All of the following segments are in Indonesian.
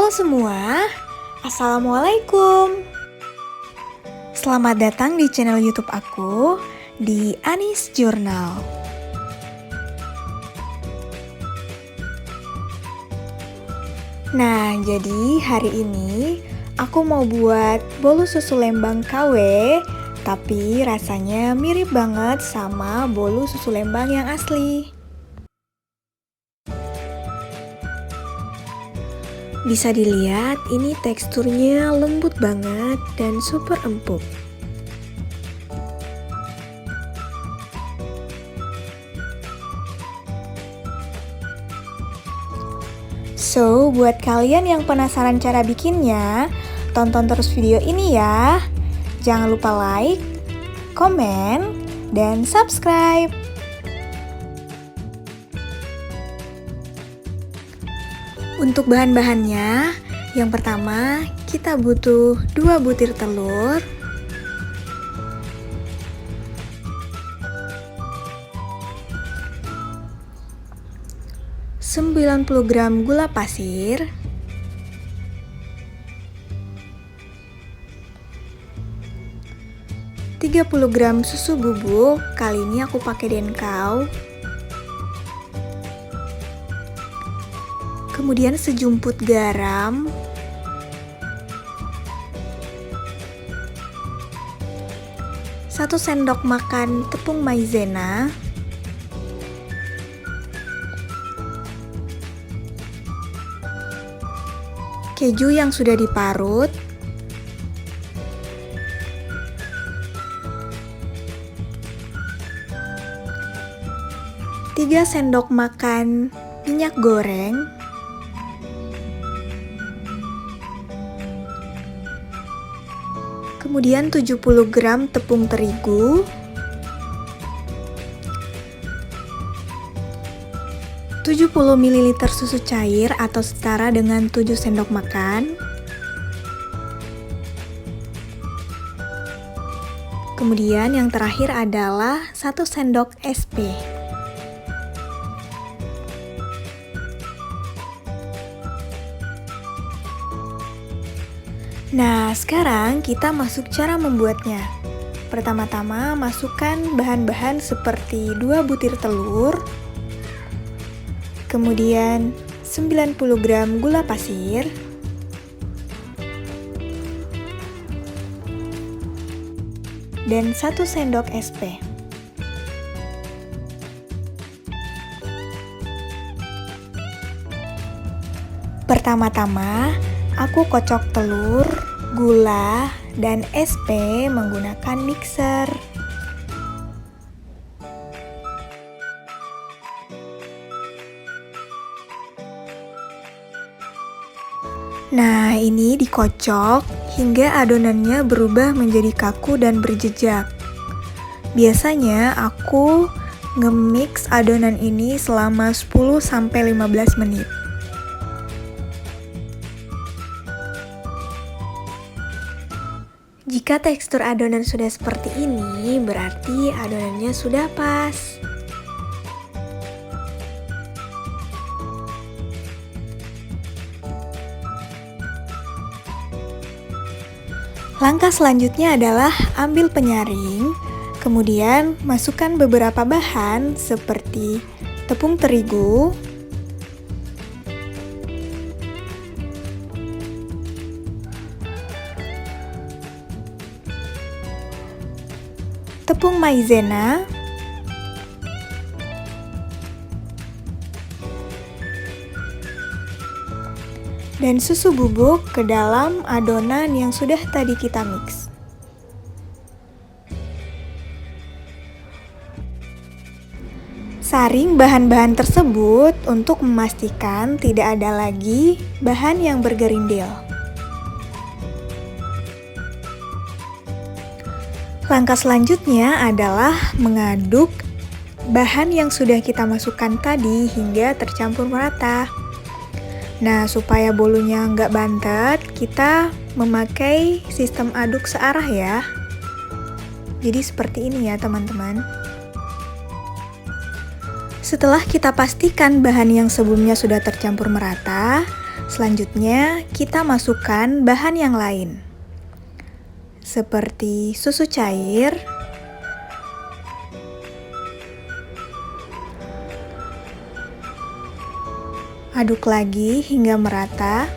Halo semua, Assalamualaikum. Selamat datang di channel YouTube aku di Anis Journal. Nah, jadi hari ini aku mau buat bolu susu Lembang KW, tapi rasanya mirip banget sama bolu susu Lembang yang asli. Bisa dilihat, ini teksturnya lembut banget dan super empuk. So, buat kalian yang penasaran cara bikinnya, tonton terus video ini ya. Jangan lupa like, komen, dan subscribe. Untuk bahan-bahannya, yang pertama kita butuh 2 butir telur, 90 gram gula pasir, 30 gram susu bubuk, kali ini aku pakai Denkau. Kemudian sejumput garam, satu sendok makan tepung maizena, keju yang sudah diparut, tiga sendok makan minyak goreng, kemudian 70 gram tepung terigu, 70 ml susu cair atau setara dengan 7 sendok makan, kemudian yang terakhir adalah 1 sendok SP. Nah, sekarang kita masuk cara membuatnya. Pertama-tama masukkan bahan-bahan seperti 2 butir telur, kemudian 90 gram gula pasir, dan 1 sendok SP. Pertama-tama, aku kocok telur, gula, dan SP menggunakan mixer. Nah, ini dikocok hingga adonannya berubah menjadi kaku dan berjejak. Biasanya aku nge-mix adonan ini selama 10-15 menit. Jika tekstur adonan sudah seperti ini, berarti adonannya sudah pas. Langkah selanjutnya adalah ambil penyaring, kemudian masukkan beberapa bahan seperti tepung terigu, tepung maizena, dan susu bubuk ke dalam adonan yang sudah tadi kita mix. Saring bahan-bahan tersebut untuk memastikan tidak ada lagi bahan yang bergerindil. Langkah selanjutnya adalah mengaduk bahan yang sudah kita masukkan tadi hingga tercampur merata. Nah, supaya bolunya nggak bantet, kita memakai sistem aduk searah ya. Jadi seperti ini ya teman-teman. Setelah kita pastikan bahan yang sebelumnya sudah tercampur merata, Selanjutnya, kita masukkan bahan yang lain, seperti susu cair, aduk lagi hingga merata.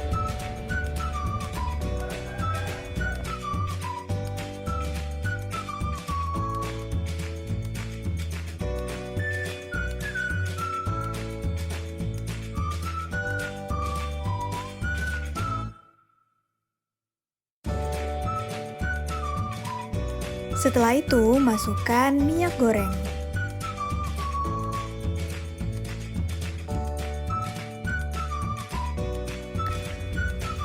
Setelah itu, masukkan minyak goreng.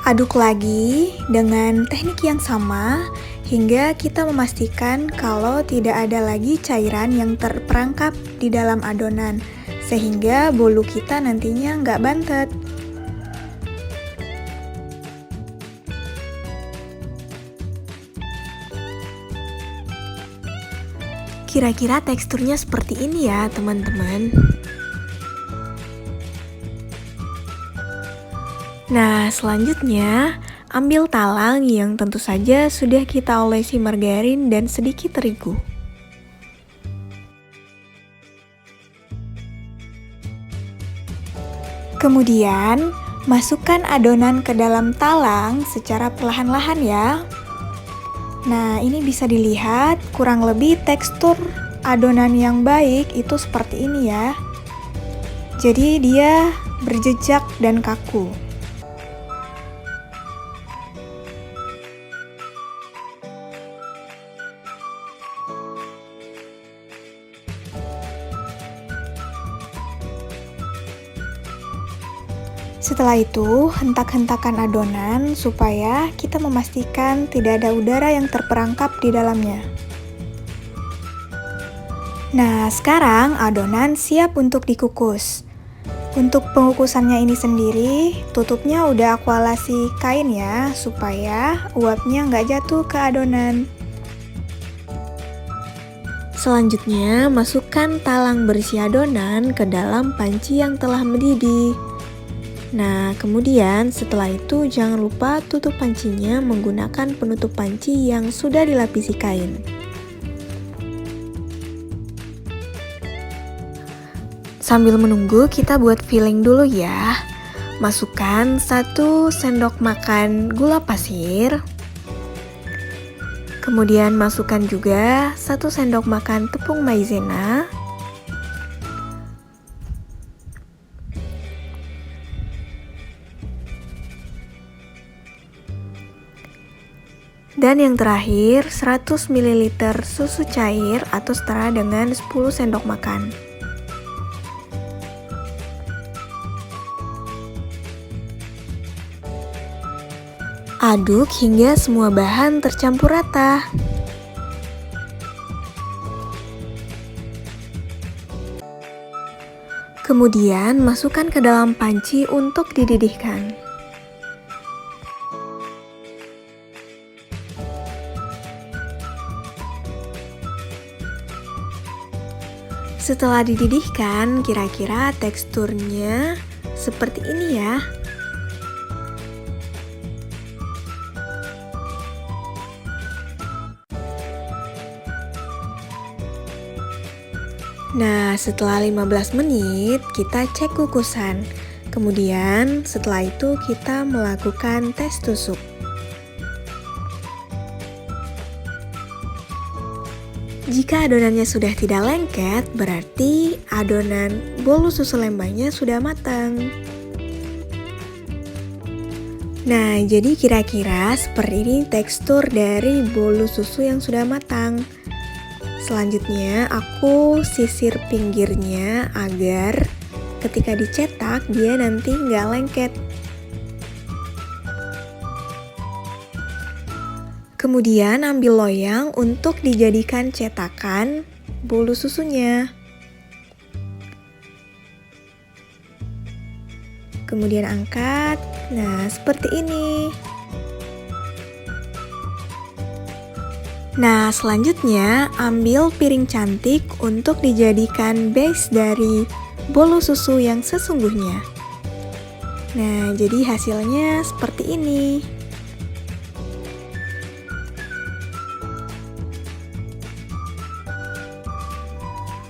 Aduk lagi dengan teknik yang sama hingga kita memastikan kalau tidak ada lagi cairan yang terperangkap di dalam adonan, sehingga bolu kita nantinya nggak bantet. Kira-kira teksturnya seperti ini ya, teman-teman. Nah, selanjutnya ambil talang yang tentu saja sudah kita olesi margarin dan sedikit terigu. Kemudian, masukkan adonan ke dalam talang secara perlahan-lahan ya. Nah, ini bisa dilihat kurang lebih tekstur adonan yang baik itu seperti ini ya. Jadi dia berjejak dan kaku. Setelah itu, hentak-hentakan adonan supaya kita memastikan tidak ada udara yang terperangkap di dalamnya. Nah, sekarang adonan siap untuk dikukus. Untuk pengukusannya ini sendiri, tutupnya udah aku alasi kain ya, supaya uapnya nggak jatuh ke adonan. Selanjutnya, masukkan talang berisi adonan ke dalam panci yang telah mendidih. Nah, kemudian setelah itu jangan lupa tutup pancinya menggunakan penutup panci yang sudah dilapisi kain. Sambil menunggu, kita buat filling dulu ya. Masukkan 1 sendok makan gula pasir. Kemudian masukkan juga 1 sendok makan tepung maizena. Dan yang terakhir, 100 ml susu cair atau setara dengan 10 sendok makan. Aduk hingga semua bahan tercampur rata. Kemudian masukkan ke dalam panci untuk dididihkan. Setelah dididihkan, kira-kira teksturnya seperti ini ya. Nah, setelah 15 menit kita cek kukusan. Kemudian setelah itu kita melakukan tes tusuk. Jika adonannya sudah tidak lengket, berarti adonan bolu susu lembangnya sudah matang. Nah, jadi kira-kira seperti ini tekstur dari bolu susu yang sudah matang. Selanjutnya, aku sisir pinggirnya agar ketika dicetak dia nanti nggak lengket. Kemudian ambil loyang untuk dijadikan cetakan bolu susunya. Kemudian angkat, nah seperti ini. Nah, selanjutnya ambil piring cantik untuk dijadikan base dari bolu susu yang sesungguhnya. Nah, jadi hasilnya seperti ini.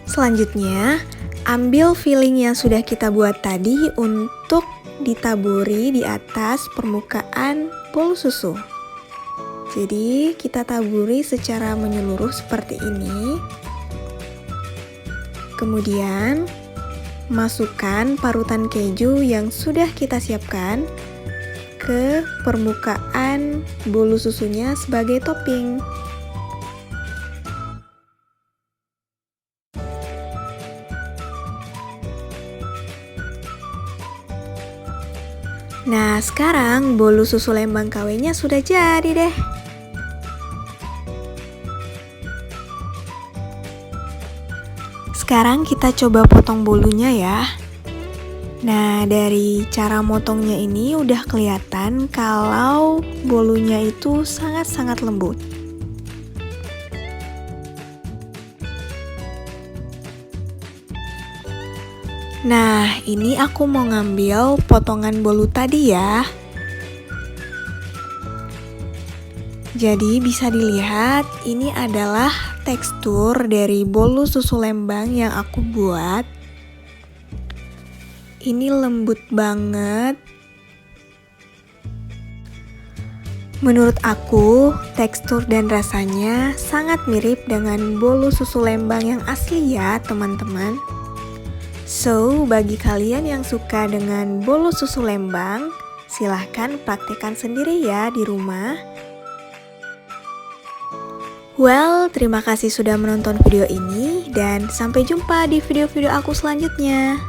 Selanjutnya, ambil filling yang sudah kita buat tadi untuk ditaburi di atas permukaan bolu susu. Jadi, kita taburi secara menyeluruh seperti ini. Kemudian, masukkan parutan keju yang sudah kita siapkan ke permukaan bolu susunya sebagai topping. Nah, sekarang bolu susu Lembang KW-nya sudah jadi deh. Sekarang kita coba potong bolunya ya. Nah, dari cara motongnya ini udah kelihatan kalau bolunya itu sangat-sangat lembut. Nah, ini aku mau ngambil potongan bolu tadi ya. Jadi bisa dilihat ini adalah tekstur dari bolu susu Lembang yang aku buat. Ini lembut banget. Menurut aku, tekstur dan rasanya sangat mirip dengan bolu susu Lembang yang asli ya teman-teman. So, bagi kalian yang suka dengan bolu susu Lembang, silahkan praktekkan sendiri ya di rumah. Well, terima kasih sudah menonton video ini dan sampai jumpa di video-video aku selanjutnya.